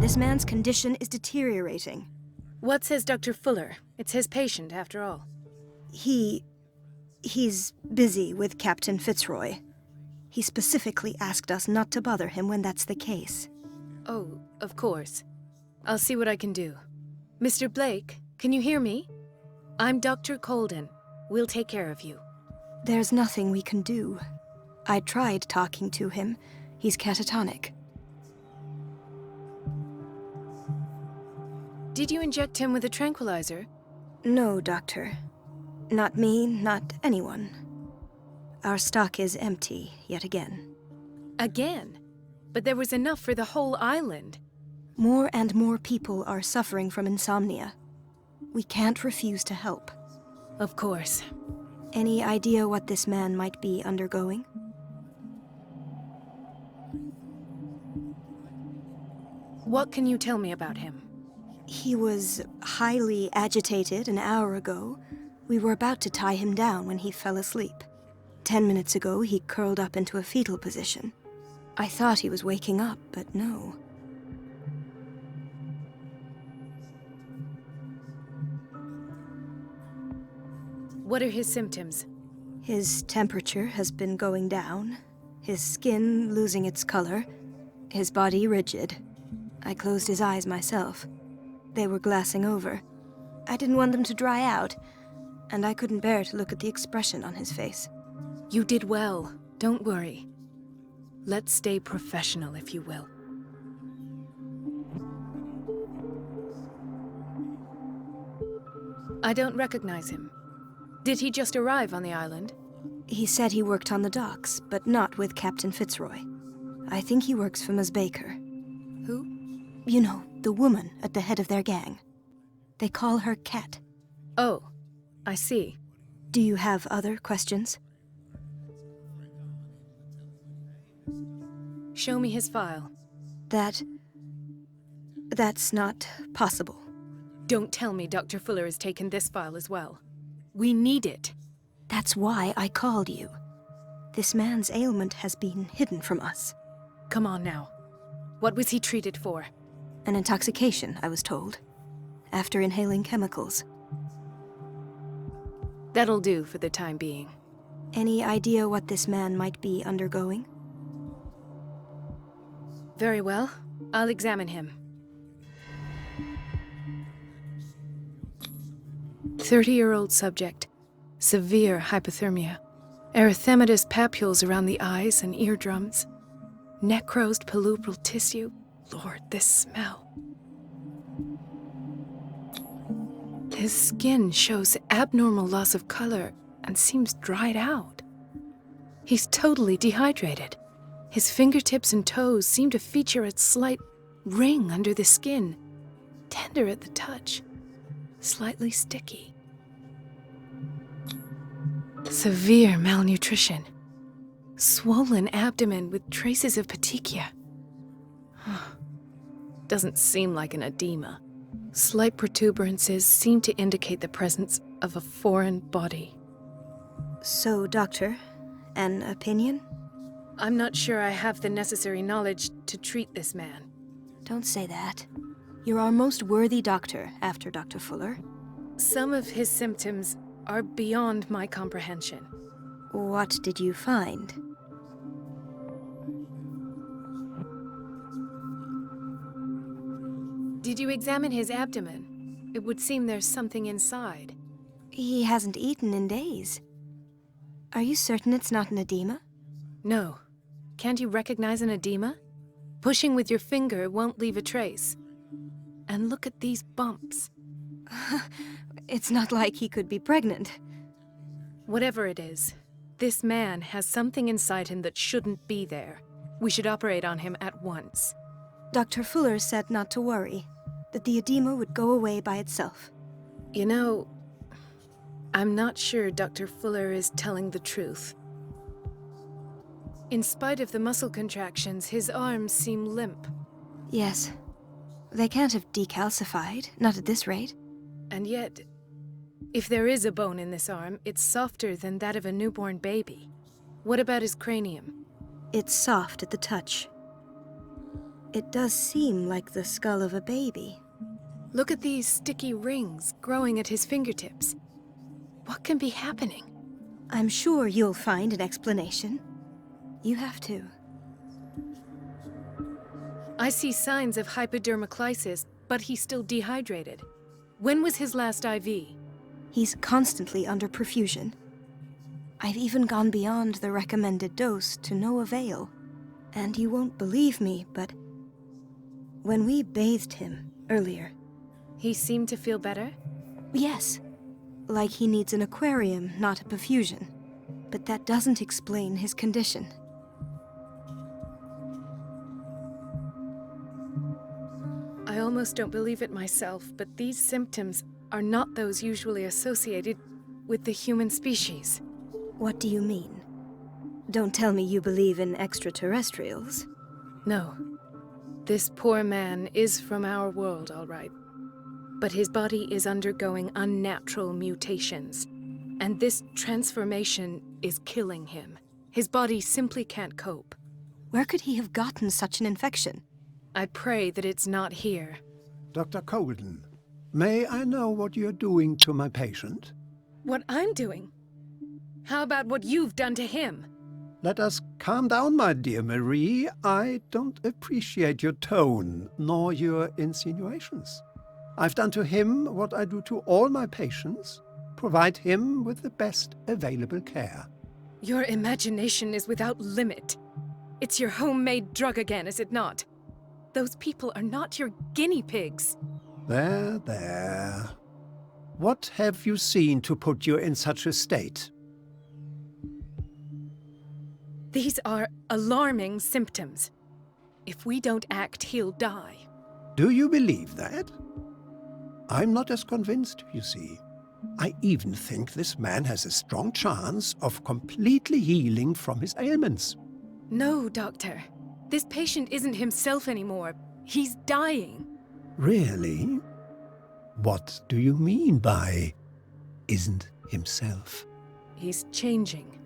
This man's condition is deteriorating. What says Dr. Fuller? It's his patient, after all. He's busy with Captain Fitzroy. He specifically asked us not to bother him when that's the case. Oh, of course. I'll see what I can do. Mr. Blake, can you hear me? I'm Dr. COLDEN. We'll take care of you. There's nothing we can do. I tried talking to him. He's catatonic. Did you inject him with a tranquilizer? No, Doctor. Not me, not anyone. Our stock is empty, yet again. Again? But there was enough for the whole island. More and more people are suffering from insomnia. We can't refuse to help. Of course. Any idea what this man might be undergoing? What can you tell me about him? He was highly agitated an hour ago. We were about to tie him down when he fell asleep. 10 minutes ago, he curled up into a fetal position. I thought he was waking up, but no. What are his symptoms? His temperature has been going down, his skin losing its color, his body rigid. I closed his eyes myself. They were glassing over. I didn't want them to dry out, and I couldn't bear to look at the expression on his face. You did well. Don't worry. Let's stay professional, if you will. I don't recognize him. Did he just arrive on the island? He said he worked on the docks, but not with Captain Fitzroy. I think he works for Ms. Baker. Who? You know, the woman at the head of their gang. They call her Cat. Oh, I see. Do you have other questions? Show me his file. That's not possible. Don't tell me Dr. Fuller has taken this file as well. We need it. That's why I called you. This man's ailment has been hidden from us. Come on now. What was he treated for? An intoxication, I was told. After inhaling chemicals. That'll do for the time being. Any idea what this man might be undergoing? Very well. I'll examine him. 30-year-old subject. Severe hypothermia. Erythematous papules around the eyes and eardrums. Necrosed palpebral tissue. Lord, this smell. His skin shows abnormal loss of color and seems dried out. He's totally dehydrated. His fingertips and toes seem to feature a slight ring under the skin, tender at the touch, slightly sticky. Severe malnutrition. Swollen abdomen with traces of petechia. Doesn't seem like an edema. Slight protuberances seem to indicate the presence of a foreign body. So, Doctor, an opinion? I'm not sure I have the necessary knowledge to treat this man. Don't say that. You're our most worthy doctor after Dr. Fuller. Some of his symptoms are beyond my comprehension. What did you find? Did you examine his abdomen? It would seem there's something inside. He hasn't eaten in days. Are you certain it's not an edema? No. Can't you recognize an edema? Pushing with your finger won't leave a trace. And look at these bumps. It's not like he could be pregnant. Whatever it is, this man has something inside him that shouldn't be there. We should operate on him at once. Dr. Fuller said not to worry, that the edema would go away by itself. You know, I'm not sure Dr. Fuller is telling the truth. In spite of the muscle contractions, his arms seem limp. Yes. They can't have decalcified, not at this rate. And yet, if there is a bone in this arm, it's softer than that of a newborn baby. What about his cranium? It's soft at the touch. It does seem like the skull of a baby. Look at these sticky rings growing at his fingertips. What can be happening? I'm sure you'll find an explanation. You have to. I see signs of hypodermoclysis, but he's still dehydrated. When was his last IV? He's constantly under perfusion. I've even gone beyond the recommended dose to no avail. And you won't believe me, but when we bathed him earlier... He seemed to feel better? Yes. Like he needs an aquarium, not a perfusion. But that doesn't explain his condition. I almost don't believe it myself, but these symptoms are not those usually associated with the human species. What do you mean? Don't tell me you believe in extraterrestrials. No. This poor man is from our world, all right. But his body is undergoing unnatural mutations. And this transformation is killing him. His body simply can't cope. Where could he have gotten such an infection? I pray that it's not here. Dr. COLDEN, may I know what you're doing to my patient? What I'm doing? How about what you've done to him? Let us calm down, my dear Marie. I don't appreciate your tone, nor your insinuations. I've done to him what I do to all my patients. Provide him with the best available care. Your imagination is without limit. It's your homemade drug again, is it not? Those people are not your guinea pigs. There, there. What have you seen to put you in such a state? These are alarming symptoms. If we don't act, he'll die. Do you believe that? I'm not as convinced, you see. I even think this man has a strong chance of completely healing from his ailments. No, Doctor. This patient isn't himself anymore. He's dying. Really? What do you mean by isn't himself? He's changing.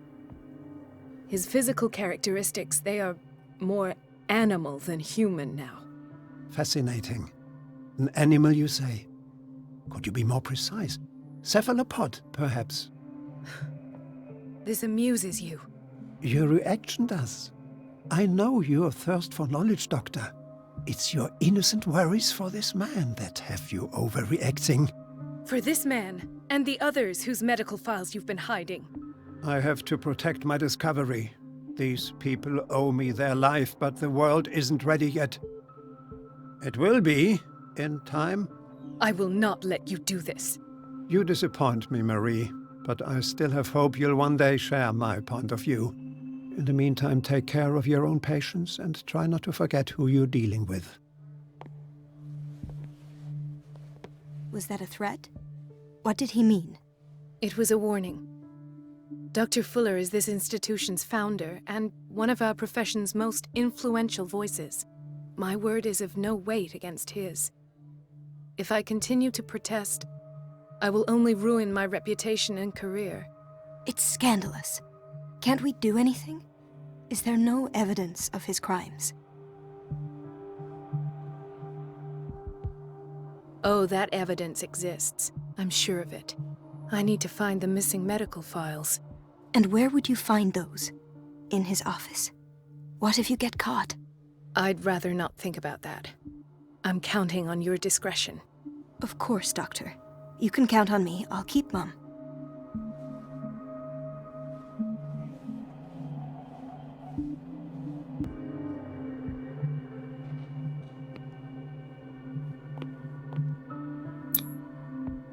His physical characteristics, they are more animal than human now. Fascinating. An animal, you say? Could you be more precise? Cephalopod, perhaps? This amuses you. Your reaction does. I know your thirst for knowledge, Doctor. It's your innocent worries for this man that have you overreacting. For this man, and the others whose medical files you've been hiding. I have to protect my discovery. These people owe me their life, but the world isn't ready yet. It will be, in time. I will not let you do this. You disappoint me, Marie, but I still have hope you'll one day share my point of view. In the meantime, take care of your own patients and try not to forget who you're dealing with. Was that a threat? What did he mean? It was a warning. Dr. Fuller is this institution's founder and one of our profession's most influential voices. My word is of no weight against his. If I continue to protest, I will only ruin my reputation and career. It's scandalous. Can't we do anything? Is there no evidence of his crimes? Oh, that evidence exists. I'm sure of it. I need to find the missing medical files. And where would you find those? In his office? What if you get caught? I'd rather not think about that. I'm counting on your discretion. Of course, Doctor. You can count on me. I'll keep mum.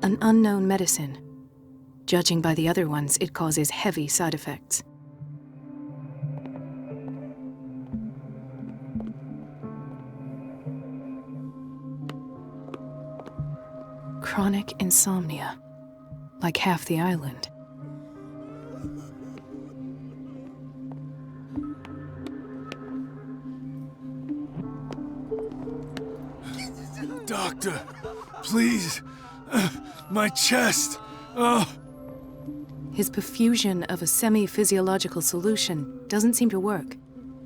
An unknown medicine. Judging by the other ones, it causes heavy side effects. Chronic insomnia, like half the island. Doctor, please, my chest. Oh. His perfusion of a semi-physiological solution doesn't seem to work.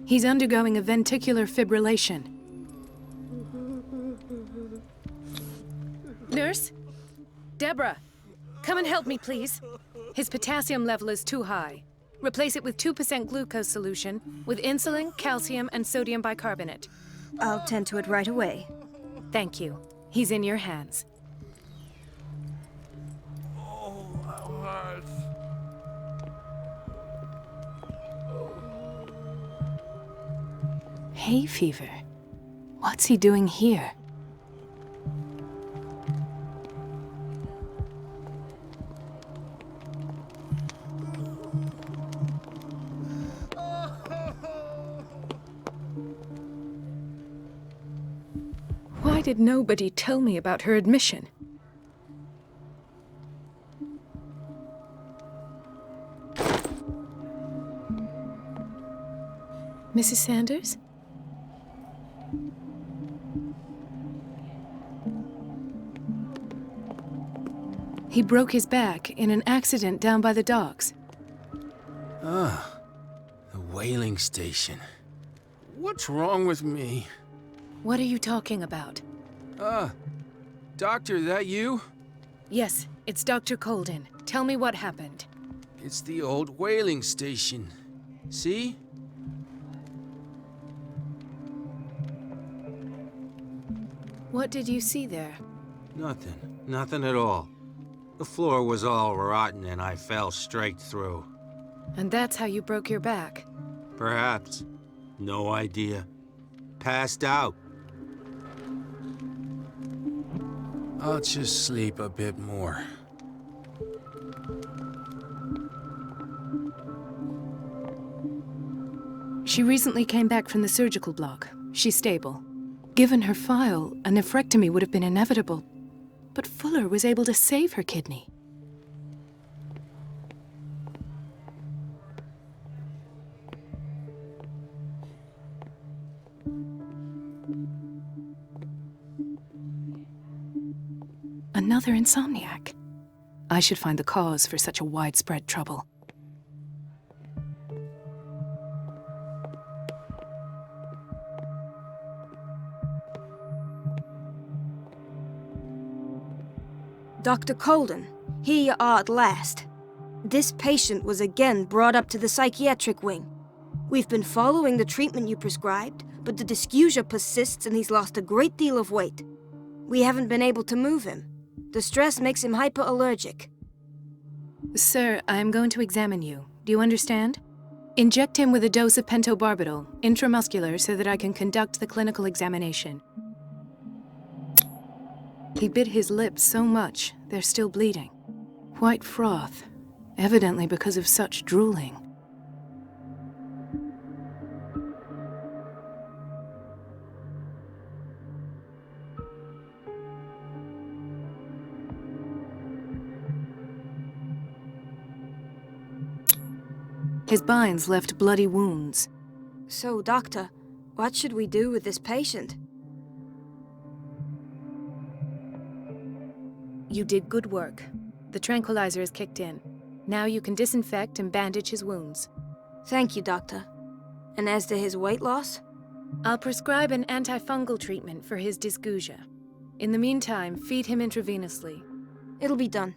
He's undergoing a ventricular fibrillation. Nurse? Deborah, come and help me, please. His potassium level is too high. Replace it with 2% glucose solution with insulin, calcium, and sodium bicarbonate. I'll tend to it right away. Thank you. He's in your hands. Oh, that hurts. Hay fever? What's he doing here? Why did nobody tell me about her admission? Mrs. Sanders? He broke his back in an accident down by the docks. Ah, the whaling station. What's wrong with me? What are you talking about? Doctor, that you? Yes, it's Dr. Colden. Tell me what happened. It's the old whaling station. See? What did you see there? Nothing. Nothing at all. The floor was all rotten and I fell straight through. And that's how you broke your back? Perhaps. No idea. Passed out. I'll just sleep a bit more. She recently came back from the surgical block. She's stable. Given her file, a nephrectomy would have been inevitable. But Fuller was able to save her kidney. Another insomniac. I should find the cause for such a widespread trouble. Dr. Colden, here you are at last. This patient was again brought up to the psychiatric wing. We've been following the treatment you prescribed, but the dysgeusia persists and he's lost a great deal of weight. We haven't been able to move him. The stress makes him hyperallergic. Sir, I'm going to examine you. Do you understand? Inject him with a dose of pentobarbital, intramuscular, so that I can conduct the clinical examination. He bit his lips so much, they're still bleeding. White froth, evidently because of such drooling. His binds left bloody wounds. So, doctor, what should we do with this patient? You did good work. The tranquilizer is kicked in. Now you can disinfect and bandage his wounds. Thank you, doctor. And as to his weight loss? I'll prescribe an antifungal treatment for his dysgeusia. In the meantime, feed him intravenously. It'll be done.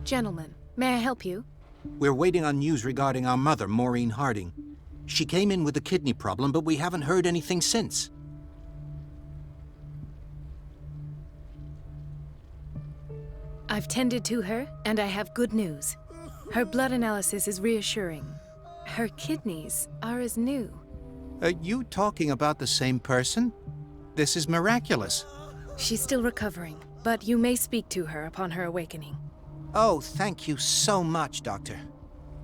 Gentlemen, may I help you? We're waiting on news regarding our mother, Maureen Harding. She came in with a kidney problem, but we haven't heard anything since. I've tended to her, and I have good news. Her blood analysis is reassuring. Her kidneys are as new. Are you talking about the same person? This is miraculous. She's still recovering, but you may speak to her upon her awakening. Oh, thank you so much, Doctor.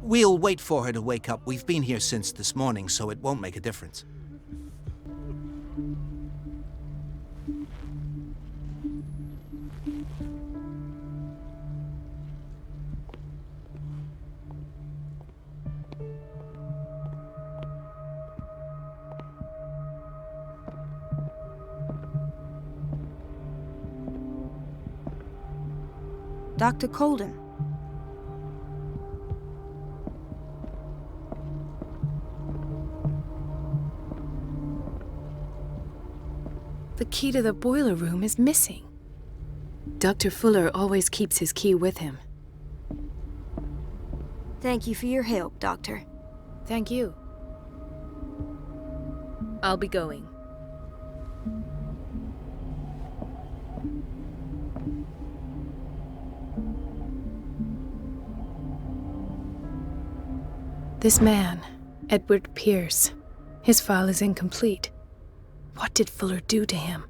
We'll wait for her to wake up. We've been here since this morning, so it won't make a difference. Dr. COLDEN. The key to the boiler room is missing. Dr. Fuller always keeps his key with him. Thank you for your help, Doctor. Thank you. I'll be going. This man, Edward Pierce, his file is incomplete. What did Fuller do to him?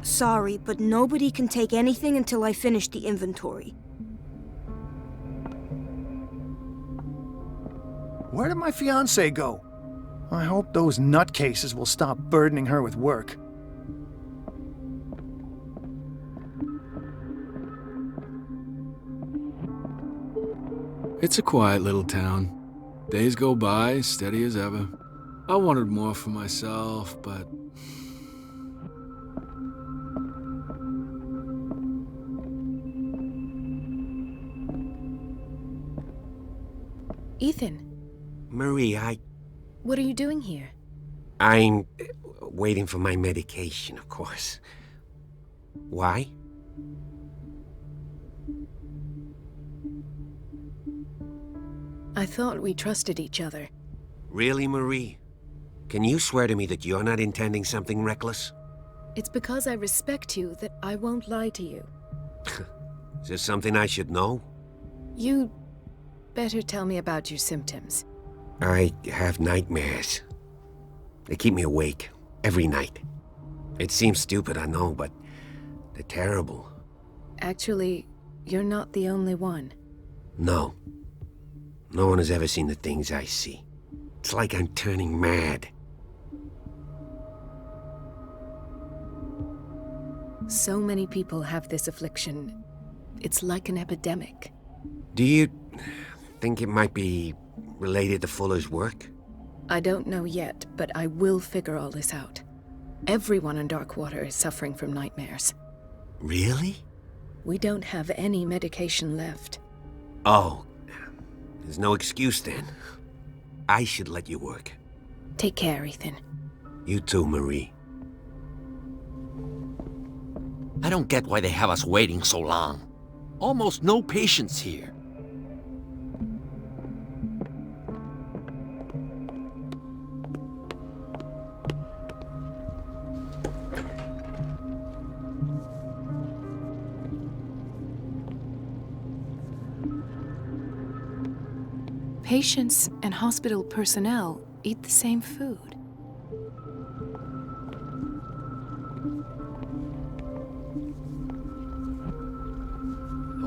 Sorry, but nobody can take anything until I finish the inventory. Where did my fiancée go? I hope those nutcases will stop burdening her with work. It's a quiet little town. Days go by, steady as ever. I wanted more for myself, but... Ethan, Marie, what are you doing here? I'm waiting for my medication, of course. Why? I thought we trusted each other. Really, Marie? Can you swear to me that you're not intending something reckless? It's because I respect you that I won't lie to you. Is there something I should know? You better tell me about your symptoms. I have nightmares. They keep me awake every night. It seems stupid, I know, but they're terrible. Actually, you're not the only one. No. No one has ever seen the things I see. It's like I'm turning mad. So many people have this affliction. It's like an epidemic. Do you think it might be related to Fuller's work? I don't know yet, but I will figure all this out. Everyone in Darkwater is suffering from nightmares. Really? We don't have any medication left. Oh, there's no excuse then. I should let you work. Take care, Ethan. You too, Marie. I don't get why they have us waiting so long. Almost no patients here. Patients and hospital personnel eat the same food.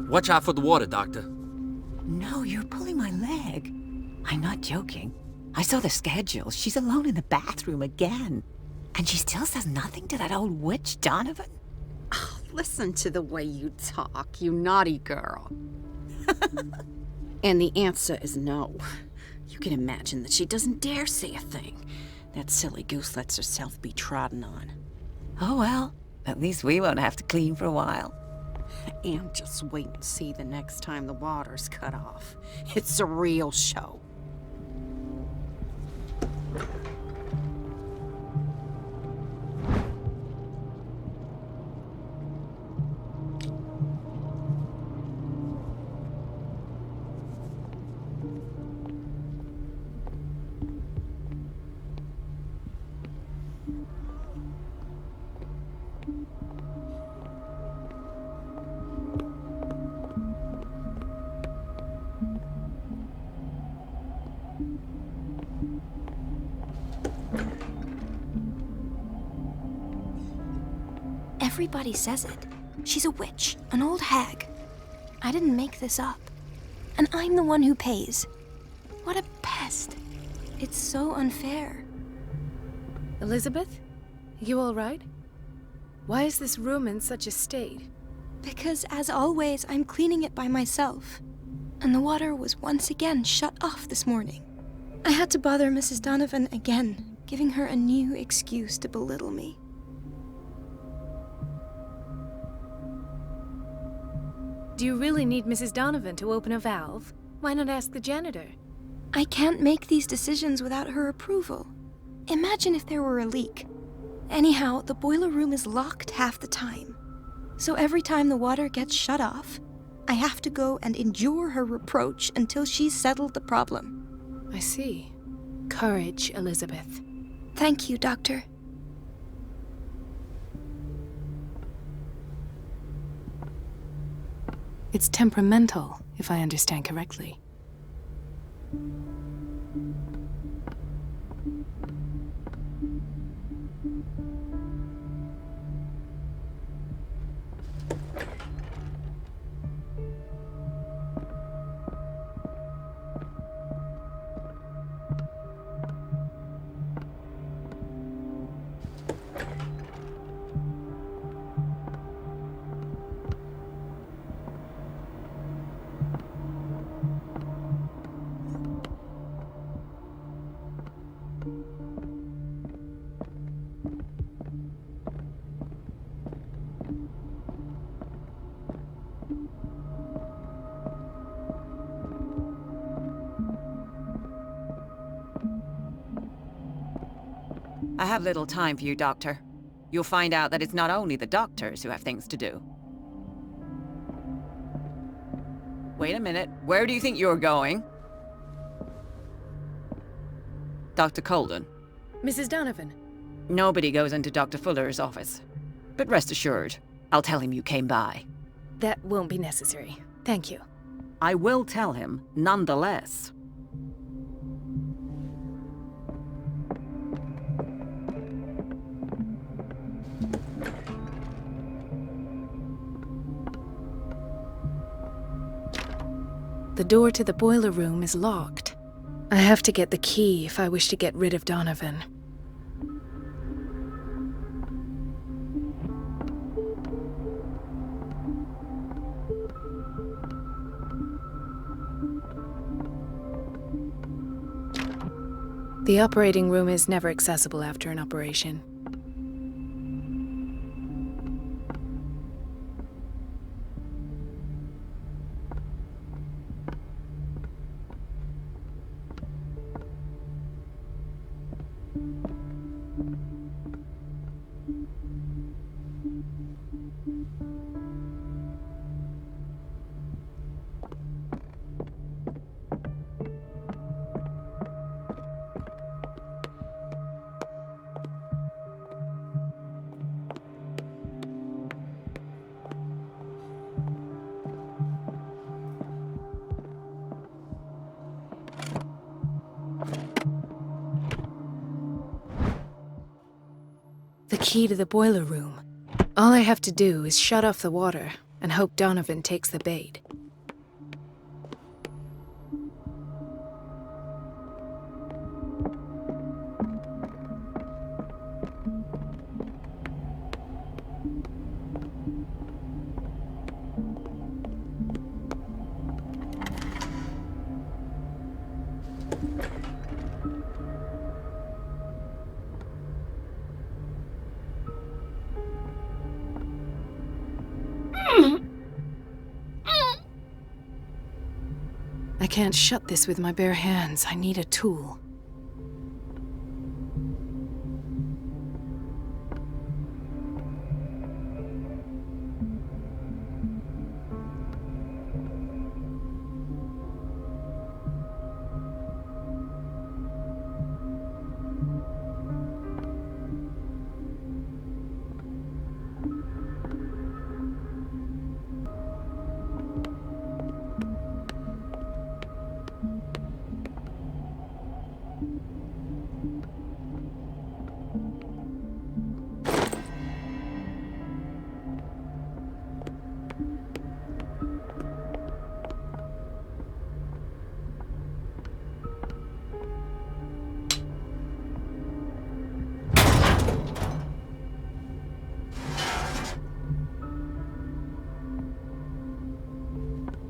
Watch out for the water, Doctor. No, you're pulling my leg. I'm not joking. I saw the schedule. She's alone in the bathroom again. And she still says nothing to that old witch, Donovan. Oh, listen to the way you talk, you naughty girl. And the answer is no. You can imagine that she doesn't dare say a thing. That silly goose lets herself be trodden on. Oh well, at least we won't have to clean for a while. And just wait and see the next time the water's cut off. It's a real show. Everybody says it. She's a witch, an old hag. I didn't make this up. And I'm the one who pays. What a pest. It's so unfair. Elizabeth? You all right? Why is this room in such a state? Because, as always, I'm cleaning it by myself. And the water was once again shut off this morning. I had to bother Mrs. Donovan again, giving her a new excuse to belittle me. Do you really need Mrs. Donovan to open a valve? Why not ask the janitor? I can't make these decisions without her approval. Imagine if there were a leak. Anyhow, the boiler room is locked half the time. So every time the water gets shut off, I have to go and endure her reproach until she's settled the problem. I see. Courage, Elizabeth. Thank you, Doctor. It's temperamental, if I understand correctly. I have little time for you, Doctor. You'll find out that it's not only the doctors who have things to do. Wait a minute. Where do you think you're going? Dr. COLDEN. Mrs. Donovan. Nobody goes into Dr. Fuller's office. But rest assured, I'll tell him you came by. That won't be necessary. Thank you. I will tell him, nonetheless. The door to the boiler room is locked. I have to get the key if I wish to get rid of Donovan. The operating room is never accessible after an operation. The key to the boiler room. All I have to do is shut off the water and hope Donovan takes the bait. I can't shut this with my bare hands. I need a tool.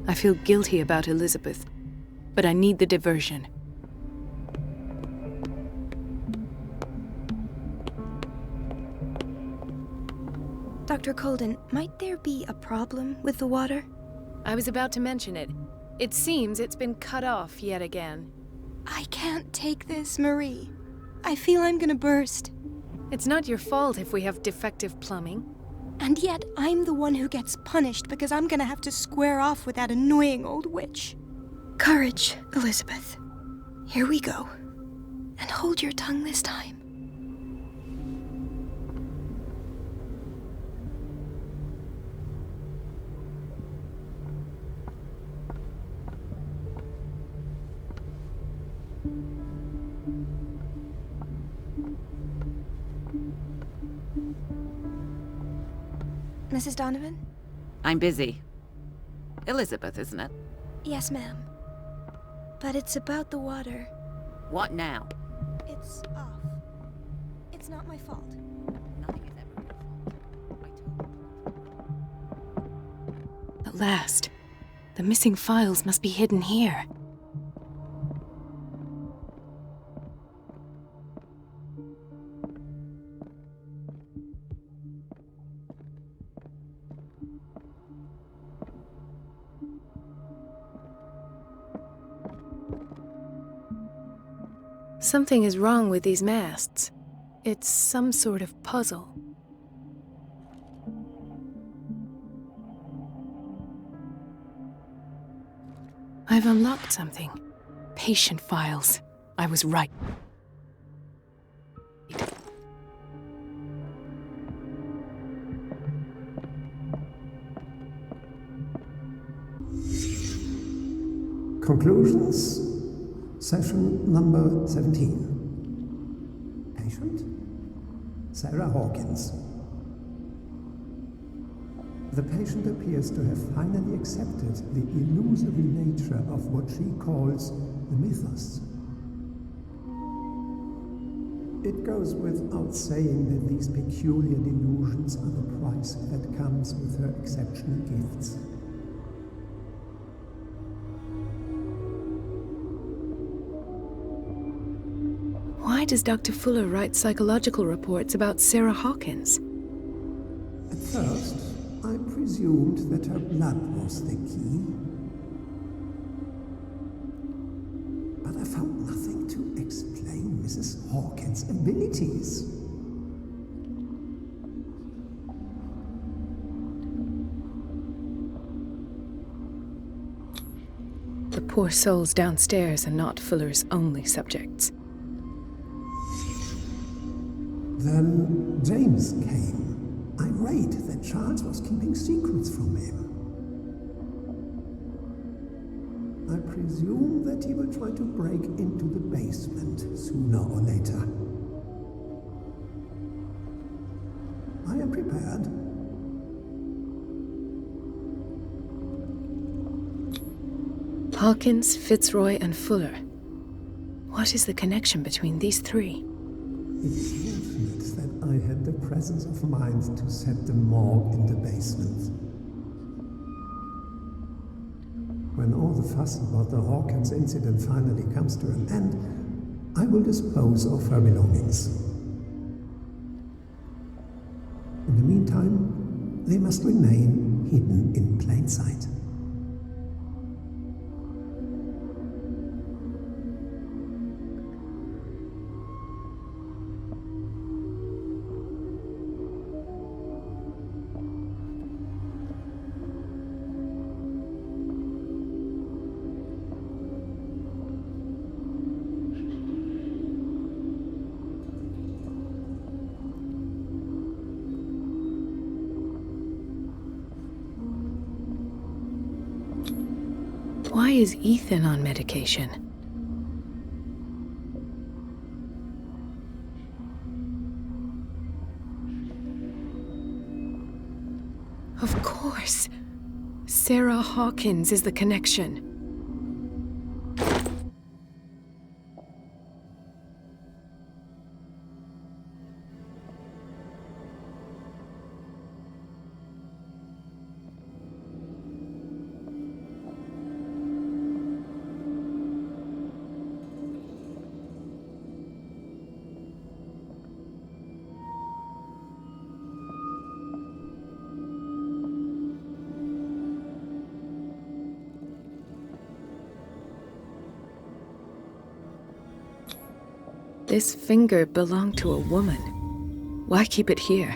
I feel guilty about Elizabeth, but I need the diversion. Dr. Colden, might there be a problem with the water? I was about to mention it. It seems it's been cut off yet again. I can't take this, Marie. I feel I'm gonna burst. It's not your fault if we have defective plumbing. And yet, I'm the one who gets punished because I'm gonna have to square off with that annoying old witch. Courage, Elizabeth. Here we go. And hold your tongue this time. Mrs. Donovan? I'm busy. Elizabeth, isn't it? Yes, ma'am. But it's about the water. What now? It's off. It's not my fault. Nothing is ever your fault. At last. The missing files must be hidden here. Something is wrong with these masts. It's some sort of puzzle. I've unlocked something. Patient files. I was right. Conclusions. Session number 17. Patient? Sarah Hawkins. The patient appears to have finally accepted the illusory nature of what she calls the mythos. It goes without saying that these peculiar delusions are the price that comes with her exceptional gifts. Why does Dr. Fuller write psychological reports about Sarah Hawkins? At first, I presumed that her blood was the key. But I found nothing to explain Mrs. Hawkins' abilities. The poor souls downstairs are not Fuller's only subjects. Then James came, irate that Charles was keeping secrets from him. I presume that he will try to break into the basement sooner or later. I am prepared. Hawkins, Fitzroy, and Fuller. What is the connection between these three? It's fortunate that I had the presence of mind to set the morgue in the basement. When all the fuss about the Hawkins incident finally comes to an end, I will dispose of her belongings. In the meantime, they must remain hidden in plain sight. Why is Ethan on medication? Of course. Sarah Hawkins is the connection. This finger belonged to a woman. Why keep it here?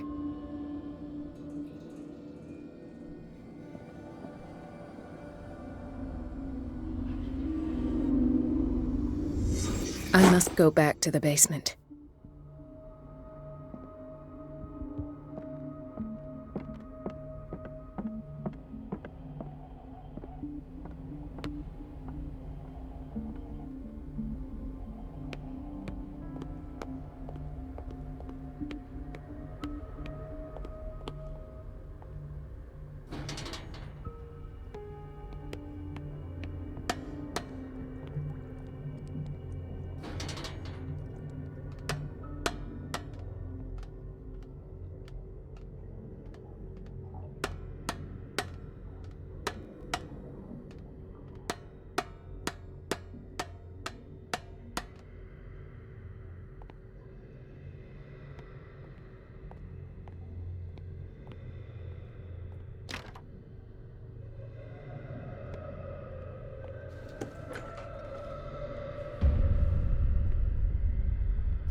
I must go back to the basement.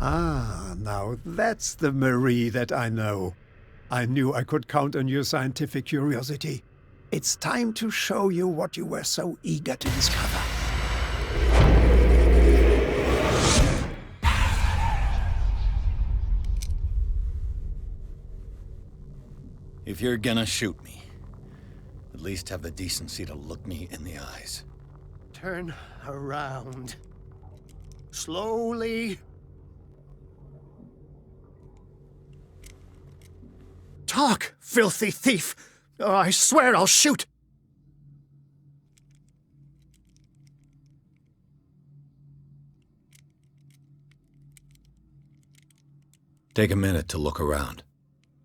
Ah, now that's the Marie that I know. I knew I could count on your scientific curiosity. It's time to show you what you were so eager to discover. If you're gonna shoot me, at least have the decency to look me in the eyes. Turn around. Slowly. Talk, filthy thief! Oh, I swear I'll shoot! Take a minute to look around.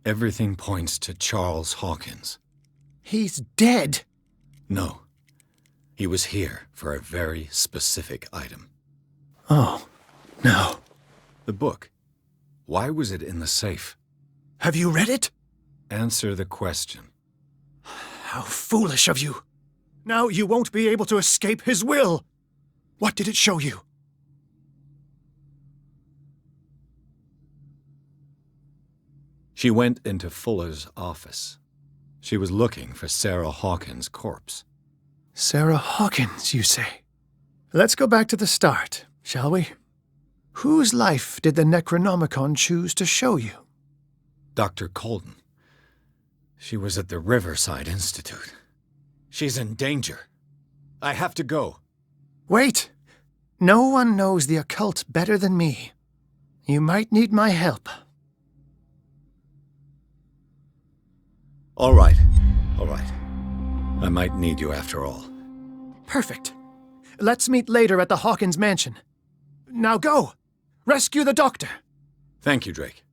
Everything points to Charles Hawkins. He's dead! No. He was here for a very specific item. Oh, no. The book. Why was it in the safe? Have you read it? Answer the question. How foolish of you. Now you won't be able to escape his will. What did it show you? She went into Fuller's office. She was looking for Sarah Hawkins' corpse. Sarah Hawkins, you say? Let's go back to the start, shall we? Whose life did the Necronomicon choose to show you? Dr. COLDEN. She was at the Riverside Institute. She's in danger. I have to go. Wait. No one knows the occult better than me. You might need my help. All right. All right. I might need you after all. Perfect. Let's meet later at the Hawkins mansion. Now go! Rescue the doctor! Thank you, Drake.